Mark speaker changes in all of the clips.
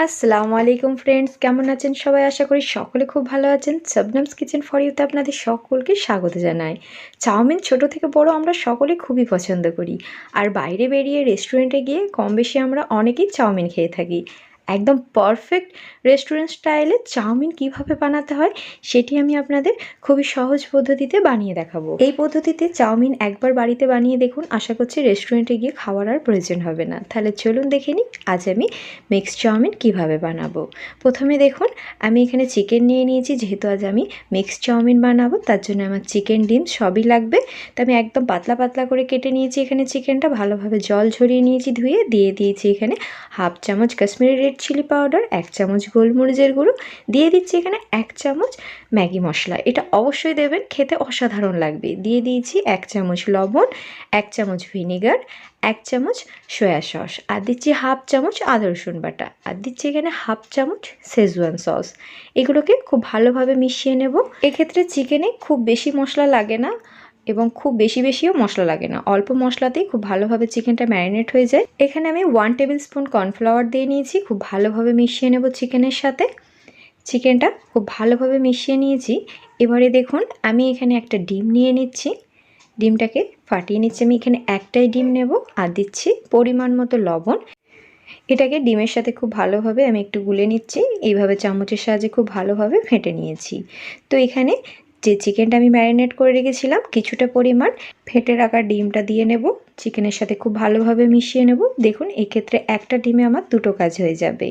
Speaker 1: আসসালামু আলাইকুম ফ্রেন্ডস, কেমন আছেন সবাই? আশা করি সকলে খুব ভালো আছেন। শবনমস কিচেন ফর ইউতে আপনাদের সকলকে স্বাগত জানাই। চাউমিন ছোট থেকে বড় আমরা সকলে খুবই পছন্দ করি, আর বাইরে বেরিয়ে রেস্টুরেন্টে গিয়ে কম বেশি আমরা অনেকেই চাউমিন খেয়ে থাকি। একদম পারফেক্ট রেস্টুরেন্ট স্টাইলে চাউমিন কিভাবে বানাতে হয় সেটি আমি আপনাদের খুবই সহজ পদ্ধতিতে বানিয়ে দেখাবো। এই পদ্ধতিতে চাউমিন একবার বাড়িতে বানিয়ে দেখুন, আশা করছি রেস্টুরেন্টে গিয়ে খাওয়ার আর প্রয়োজন হবে না। তাহলে চলুন দেখে নিই আজ আমি মিক্সড চাউমিন কিভাবে বানাবো। প্রথমে দেখুন, আমি এখানে চিকেন নিয়ে নিয়েছি। যেহেতু আজ আমি মিক্সড চাউমিন বানাবো, তার জন্য আমার চিকেন, ডিম সবই লাগবে। তো আমি একদম পাতলা পাতলা করে কেটে নিয়েছি এখানে চিকেনটা, ভালোভাবে জল ঝরিয়ে নিয়েছি, ধুয়ে দিয়ে দিয়েছি এখানে হাফ চামচ কাশ্মীরি রেড চিলি পাউডার, 1 চামচ গোলমরিচের গুঁড়ো, দিয়ে দিচ্ছি এখানে 1 চামচ ম্যাগি মশলা। এটা অবশ্যই দেবেন, খেতে অসাধারণ লাগবে। দিয়ে দিয়েছি 1 চামচ লবণ, 1 চামচ ভিনেগার, 1 চামচ সয়া সস, আর দিচ্ছি হাফ চামচ আদা রসুন বাটা, আর দিচ্ছি এখানে হাফ চামচ শেজওয়ান সস। এগুলোকে খুব ভালোভাবে মিশিয়ে নেব। এক্ষেত্রে চিকেনে খুব বেশি মশলা লাগে না এবং খুব বেশিও মশলা লাগে না, অল্প মশলাতেই খুব ভালোভাবে চিকেনটা ম্যারিনেট হয়ে যায়। এখানে আমি 1 টেবিল স্পুন কর্নফ্লাওয়ার দিয়ে নিয়েছি, খুব ভালোভাবে মিশিয়ে নেব চিকেনের সাথে। চিকেনটা খুব ভালোভাবে মিশিয়ে নিয়েছি। এবারে দেখুন, আমি এখানে একটা ডিম নিয়ে নিচ্ছি, ডিমটাকে ফাটিয়ে নিচ্ছি। আমি এখানে একটাই ডিম নেব, আর দিচ্ছি পরিমাণ মতো লবণ। এটাকে ডিমের সাথে খুব ভালোভাবে আমি একটু গুলে নিচ্ছি। এইভাবে চামচের সাহায্যে খুব ভালোভাবে ফেটে নিয়েছি। তো এখানে যে চিকেনটা আমি ম্যারিনেট করে রেখেছিলাম, কিছুটা পরিমাণ ফেটে রাখা ডিমটা দিয়ে নেব, চিকেনের সাথে খুব ভালোভাবে মিশিয়ে নেব। দেখুন, এক্ষেত্রে একটা ডিমে আমার দুটো কাজ হয়ে যাবে।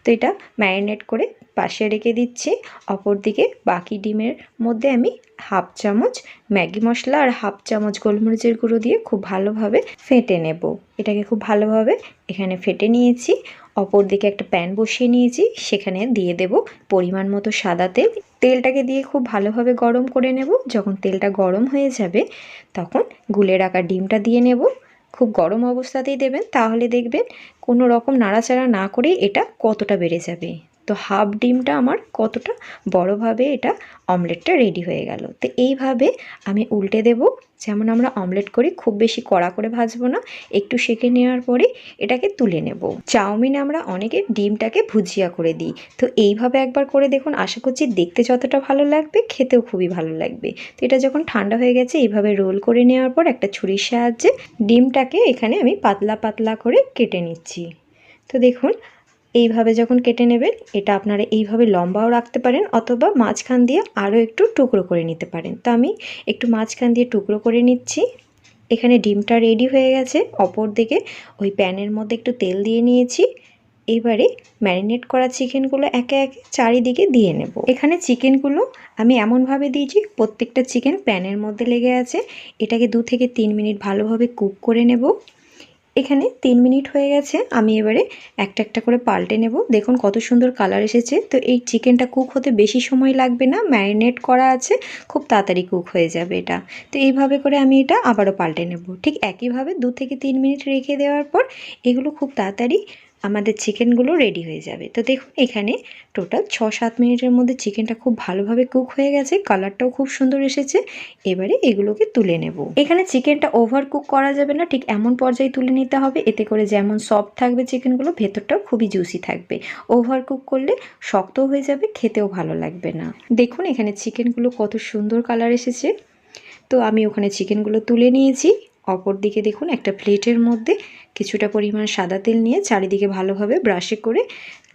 Speaker 1: তো এটা ম্যারিনেট করে পাশে রেখে দিচ্ছি। অপরদিকে বাকি ডিমের মধ্যে আমি হাফ চামচ ম্যাগি মশলা আর হাফ চামচ গোলমরিচের গুঁড়ো দিয়ে খুব ভালোভাবে ফেটে নেব। এটাকে খুব ভালোভাবে এখানে ফেটে নিয়েছি। অপর দিকে একটা প্যান বসিয়ে নিয়েছি, সেখানে দিয়ে দেব পরিমাণ মতো সাদা তেল। তেলটাকে দিয়ে খুব ভালোভাবে গরম করে নেব। যখন তেলটা গরম হয়ে যাবে, তখন গুলে রাখা ডিমটা দিয়ে নেব। খুব গরম অবস্থাতেই দেবেন, তাহলে দেখবেন কোনো রকম নাড়াচাড়া না করেই এটা কতটা বেড়ে যাবে। তো হাফ ডিমটা আমার কতটা বড়োভাবে এটা অমলেটটা রেডি হয়ে গেল। তো এইভাবে আমি উল্টে দেব, যেমন আমরা অমলেট করি। খুব বেশি কড়া করে ভাজবো না, একটু সেঁকে নেওয়ার পরে এটাকে তুলে নেব। চাউমিনে আমরা অনেকে ডিমটাকে ভুজিয়া করে দিই, তো এইভাবে একবার করে দেখুন। আশা করছি দেখতে যতটা ভালো লাগবে, খেতেও খুবই ভালো লাগবে। তো এটা যখন ঠান্ডা হয়ে গেছে, এইভাবে রোল করে নেওয়ার পর একটা ছুরির সাহায্যে ডিমটাকে এখানে আমি পাতলা পাতলা করে কেটে নিচ্ছি। তো দেখুন, এইভাবে যখন কেটে নেবেন, এটা আপনারা এইভাবে লম্বাও রাখতে পারেন, অথবা মাঝখান দিয়ে আরও একটু টুকরো করে নিতে পারেন। তো আমি একটু মাঝখান দিয়ে টুকরো করে নিচ্ছি। এখানে ডিমটা রেডি হয়ে গেছে। অপর দিকে ওই প্যানের মধ্যে একটু তেল দিয়ে নিয়েছি। এবারে ম্যারিনেট করা চিকেনগুলো একে একে চারিদিকে দিয়ে নেব। এখানে চিকেনগুলো আমি এমনভাবে দিয়েছি প্রত্যেকটা চিকেন প্যানের মধ্যে লেগে আছে। এটাকে 2 থেকে 3 মিনিট ভালোভাবে কুক করে নেব। এখানে 3 মিনিট হয়ে গেছে। আমি এবারে একটা একটা করে পাল্টে নেব। দেখুন কত সুন্দর কালার এসেছে। তো এই চিকেনটা কুক হতে বেশি সময় লাগবে না, ম্যারিনেট করা আছে, খুব তাড়াতাড়ি কুক হয়ে যাবে এটা। তো এইভাবে করে আমি এটা আবারও পাল্টে নেব। ঠিক একইভাবে 2 থেকে 3 মিনিট রেখে দেওয়ার পর এগুলো খুব তাড়াতাড়ি আমাদের চিকেনগুলো রেডি হয়ে যাবে। তো দেখুন, এখানে টোটাল 6-7 মিনিটের মধ্যে চিকেনটা খুব ভালোভাবে কুক হয়ে গেছে, কালারটাও খুব সুন্দর এসেছে। এবারে এগুলোকে তুলে নেব। এখানে চিকেনটা ওভার কুক করা যাবে না, ঠিক এমন পর্যায়ে তুলে নিতে হবে। এতে করে যেমন সফট থাকবে চিকেনগুলো, ভেতরটাও খুবই জুসি থাকবে। ওভার কুক করলে শক্ত হয়ে যাবে, খেতেও ভালো লাগবে না। দেখুন এখানে চিকেনগুলো কত সুন্দর কালার এসেছে। তো আমি ওখানে চিকেনগুলো তুলে নিয়েছি। অপর দিকে দেখুন, একটা প্লেটের মধ্যে কিছুটা পরিমাণ সাদা তেল নিয়ে চারিদিকে ভালোভাবে ব্রাশে করে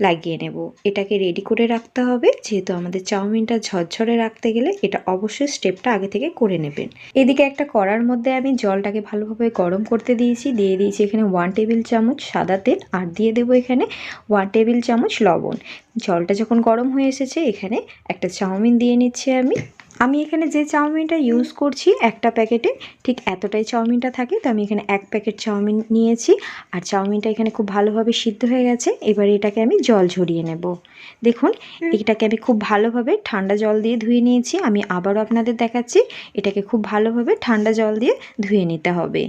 Speaker 1: লাগিয়ে নেব। এটাকে রেডি করে রাখতে হবে, যেহেতু আমাদের চাউমিনটা ঝরঝরে রাখতে গেলে এটা অবশ্যই স্টেপটা আগে থেকে করে নেবেন। এদিকে একটা কড়ার মধ্যে আমি জলটাকে ভালোভাবে গরম করতে দিয়েছি। দিয়ে দিয়েছি এখানে 1 টেবিল চামচ সাদা তেল, আর দিয়ে দেবো এখানে 1 টেবিল চামচ লবণ। জলটা যখন গরম হয়ে এসেছে, এখানে একটা চাউমিন দিয়ে নিচ্ছি আমি এখানে যে চাউমিনটা ইউজ করছি একটা প্যাকেটে ঠিক এতটাই চাউমিনটা থাকে। তো আমি এখানে 1 প্যাকেট চাউমিন নিয়েছি, আর চাউমিনটা এখানে খুব ভালোভাবে সিদ্ধ হয়ে গেছে। এবারে এটাকে আমি জল ঝরিয়ে নেব। দেখুন, এটাকে আমি খুব ভালোভাবে ঠান্ডা জল দিয়ে ধুয়ে নিয়েছি। আমি আবারও আপনাদের দেখাচ্ছি, এটাকে খুব ভালোভাবে ঠান্ডা জল দিয়ে ধুয়ে নিতে হবে।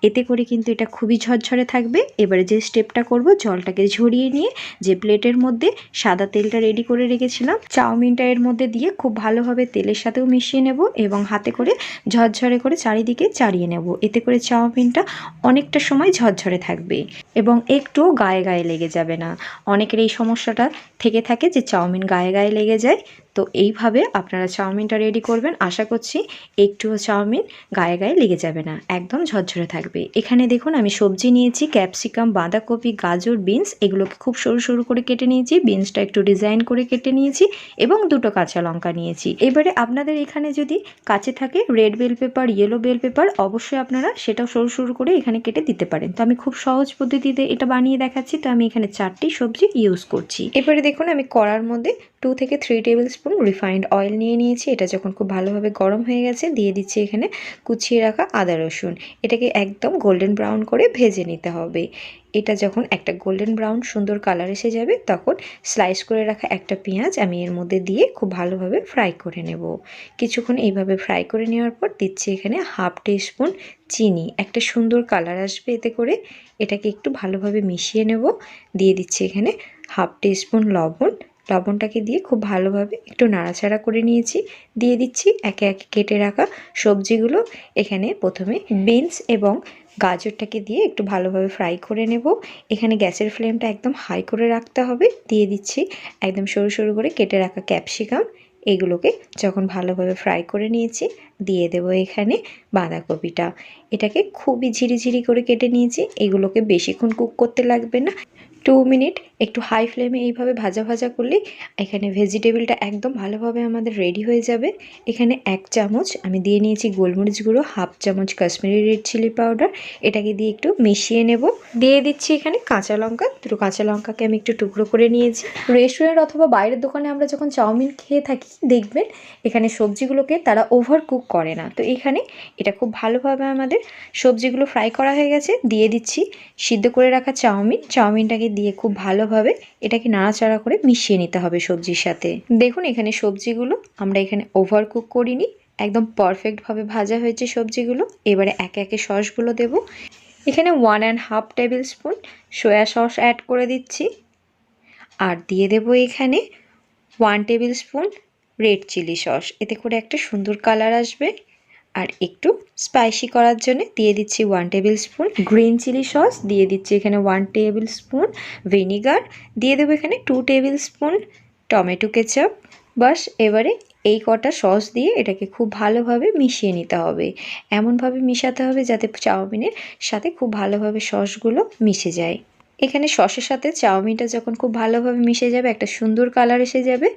Speaker 1: এতে করে কিন্তু এটা খুবই ঝরঝরে থাকবে। এবারে যে স্টেপটা করব, জলটাকে ঝরিয়ে নিয়ে যে প্লেটের মধ্যে সাদা তেলটা রেডি করে রেখেছিলাম, চাউমিনটা এর মধ্যে দিয়ে খুব ভালোভাবে তেলের সাথেও মিশিয়ে নেব এবং হাতে করে ঝরঝরে করে চারিদিকে চাড়িয়ে নেব। এতে করে চাউমিনটা অনেকটা সময় ঝরঝরে থাকবে এবং একটু গায়ে গায়ে লেগে যাবে না। অনেকের এই সমস্যাটা থেকে থাকে যে চাউমিন গায়ে গায়ে লেগে যায়। তো এইভাবে আপনারা চাউমিনটা রেডি করবেন। আশা করছি একটুও চাউমিন গায়ে গায়ে লেগে যাবে না, একদম ঝরঝরে থাকবে। এখানে দেখুন আমি সবজি নিয়েছি, ক্যাপসিকাম, বাঁধাকপি, গাজর, বিনস, এগুলোকে খুব সরু সরু করে কেটে নিয়েছি। বিনসটা একটু ডিজাইন করে কেটে নিয়েছি এবং দুটো কাঁচা লঙ্কা নিয়েছি। এবারে আপনাদের এখানে যদি কাছে থাকে red bell pepper, yellow bell pepper, অবশ্যই আপনারা সেটাও সরু সরু করে এখানে কেটে দিতে পারেন। তো আমি খুব সহজ পদ্ধতিতে এটা বানিয়ে দেখাচ্ছি। তো আমি এখানে 4টি সবজি ইউজ করছি। এবারে দেখুন আমি কড়ার মধ্যে 2 থেকে 3 টেবিল স্পুন রিফাইন্ড অয়েল নিয়ে নিয়েছি। এটা যখন খুব ভালোভাবে গরম হয়ে গেছে, দিয়ে দিচ্ছি এখানে কুচিয়ে রাখা আদা রসুন। এটাকে একদম গোল্ডেন ব্রাউন করে ভেজে নিতে হবে। এটা যখন একটা গোল্ডেন ব্রাউন সুন্দর কালার এসে যাবে, তখন স্লাইস করে রাখা একটা পেঁয়াজ আমি এর মধ্যে দিয়ে খুব ভালোভাবে ফ্রাই করে নেব। কিছুক্ষণ এইভাবে ফ্রাই করে নেওয়ার পর দিচ্ছি এখানে হাফ টিস্পুন চিনি। একটা সুন্দর কালার আসবে এতে করে। এটাকে একটু ভালোভাবে মিশিয়ে নেব। দিয়ে দিচ্ছি এখানে হাফ টিস্পুন লবণ। লবণটাকে দিয়ে খুব ভালোভাবে একটু নাড়াচাড়া করে নিয়েছি। দিয়ে দিচ্ছি একে একে কেটে রাখা সবজিগুলো। এখানে প্রথমে বিনস এবং গাজরটাকে দিয়ে একটু ভালোভাবে ফ্রাই করে নেব। এখানে গ্যাসের ফ্লেমটা একদম হাই করে রাখতে হবে। দিয়ে দিচ্ছি একদম সরু সরু করে কেটে রাখা ক্যাপসিকাম। এগুলোকে যখন ভালোভাবে ফ্রাই করে নিয়েছি, দিয়ে দেব এখানে বাঁধাকপিটা। এটাকে খুবই ঝিরিঝিরি করে কেটে নিয়েছি। এগুলোকে বেশিক্ষণ কুক করতে লাগবে না, 2 মিনিট একটু হাই ফ্লেমে এইভাবে ভাজা ভাজা করলেই এখানে ভেজিটেবলটা একদম ভালোভাবে আমাদের রেডি হয়ে যাবে। এখানে 1 চামচ আমি দিয়ে নিয়েছি গোলমরিচ গুঁড়ো, হাফ চামচ কাশ্মীরি রেড চিলি পাউডার। এটাকে দিয়ে একটু মিশিয়ে নেব। দিয়ে দিচ্ছি এখানে কাঁচা লঙ্কা। দুটো কাঁচা লঙ্কাকে আমি একটু টুকরো করে নিয়েছি। রেস্টুরেন্ট অথবা বাইরের দোকানে আমরা যখন চাউমিন খেয়ে থাকি, দেখবেন এখানে সবজিগুলোকে তারা ওভার কুক করে না। তো এখানে এটা খুব ভালোভাবে আমাদের সবজিগুলো ফ্রাই করা হয়ে গেছে। দিয়ে দিচ্ছি সিদ্ধ করে রাখা চাউমিন। চাউমিনটাকে দিয়ে খুব ভালোভাবে এটাকে নাড়াচাড়া করে মিশিয়ে নিতে হবে সবজির সাথে। দেখুন এখানে সবজিগুলো আমরা এখানে ওভার কুক করিনি, একদম পারফেক্টভাবে ভাজা হয়েছে সবজিগুলো। এবারে একে একে সসগুলো দেব। এখানে 1.5 tablespoon soya sauce add করে দিচ্ছি। আর দিয়ে দেব এখানে 1 tablespoon red chilli sauce. এতে করে একটা সুন্দর কালার আসবে। আর একটু স্পাইসি করার জন্য দিয়ে দিচ্ছি 1 tablespoon green chilli sauce. দিয়ে দিচ্ছি এখানে 1 টেবিল স্পুন ভিনিগার। দিয়ে দেবো এখানে 2 টেবিল স্পুন টমেটো কেচাপ। বাস এবারে এই কটা সস দিয়ে এটাকে খুব ভালোভাবে মিশিয়ে নিতে হবে। এমনভাবে মিশাতে হবে যাতে চাউমিনের সাথে খুব ভালোভাবে সসগুলো মিশে যায়। এখানে সসের সাথে চাউমিনটা যখন খুব ভালোভাবে মিশে যাবে, একটা সুন্দর কালার এসে যাবে।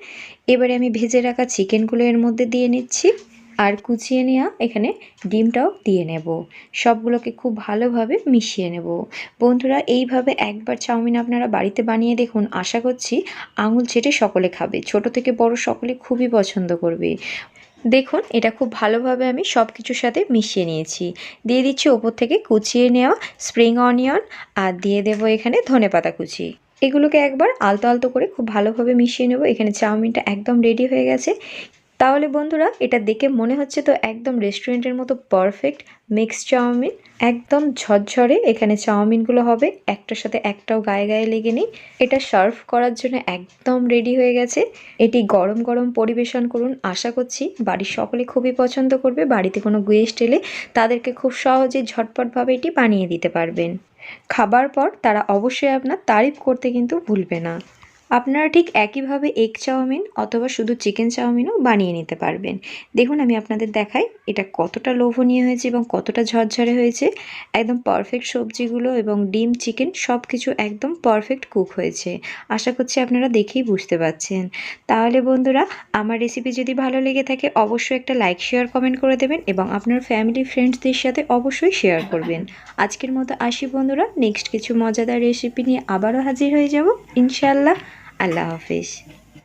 Speaker 1: এবারে আমি ভেজে রাখা চিকেনগুলো এর মধ্যে দিয়ে নিচ্ছি। আর কুচিয়ে নেওয়া এখানে ডিমটাও দিয়ে নেব। সবগুলোকে খুব ভালোভাবে মিশিয়ে নেব। বন্ধুরা এইভাবে একবার চাউমিন আপনারা বাড়িতে বানিয়ে দেখুন। আশা করছি আঙুল চেটে সকলে খাবে, ছোট থেকে বড় সকলে খুবই পছন্দ করবে। দেখুন এটা খুব ভালোভাবে আমি সব কিছুর সাথে মিশিয়ে নিয়েছি। দিয়ে দিচ্ছি ওপর থেকে কুচিয়ে নেওয়া স্প্রিং অনিয়ন আর দিয়ে দেব এখানে ধনেপাতা কুচি। এগুলোকে একবার আলতো আলতো করে খুব ভালোভাবে মিশিয়ে নেব। এখানে চাউমিনটা একদম রেডি হয়ে গেছে। তাহলে বন্ধুরা এটা দেখে মনে হচ্ছে তো একদম রেস্টুরেন্টের মতো পারফেক্ট মিক্স চাউমিন, একদম ঝরঝরে এখানে চাউমিনগুলো হবে, একটার সাথে একটাও গায়ে গায়ে লেগে নেই। এটা সার্ভ করার জন্য একদম রেডি হয়ে গেছে। এটি গরম গরম পরিবেশন করুন। আশা করছি বাড়ির সকলে খুবই পছন্দ করবে। বাড়িতে কোনো গেস্ট এলে তাদেরকে খুব সহজে ঝটপটভাবে এটি বানিয়ে দিতে পারবেন। খাবার পর তারা অবশ্যই আপনার তারিফ করতে কিন্তু ভুলবে না। আপনারা ঠিক একইভাবে এগ চাউমিন অথবা শুধু চিকেন চাউমিনও বানিয়ে নিতে পারবেন। দেখুন আমি আপনাদের দেখাই এটা কতটা লোভনীয় হয়েছে এবং কতটা ঝরঝরে হয়েছে। একদম পারফেক্ট সবজিগুলো এবং ডিম, চিকেন সব কিছু একদম পারফেক্ট কুক হয়েছে। আশা করছি আপনারা দেখেই বুঝতে পারছেন। তাহলে বন্ধুরা আমার রেসিপি যদি ভালো লেগে থাকে অবশ্যই একটা লাইক, শেয়ার, কমেন্ট করে দেবেন এবং আপনার ফ্যামিলি ফ্রেন্ডসদের সাথে অবশ্যই শেয়ার করবেন। আজকের মতো আসি বন্ধুরা, নেক্সট কিছু মজাদার রেসিপি নিয়ে আবারও হাজির হয়ে যাব ইনশাআল্লাহ। আল্লাহ হাফিজ।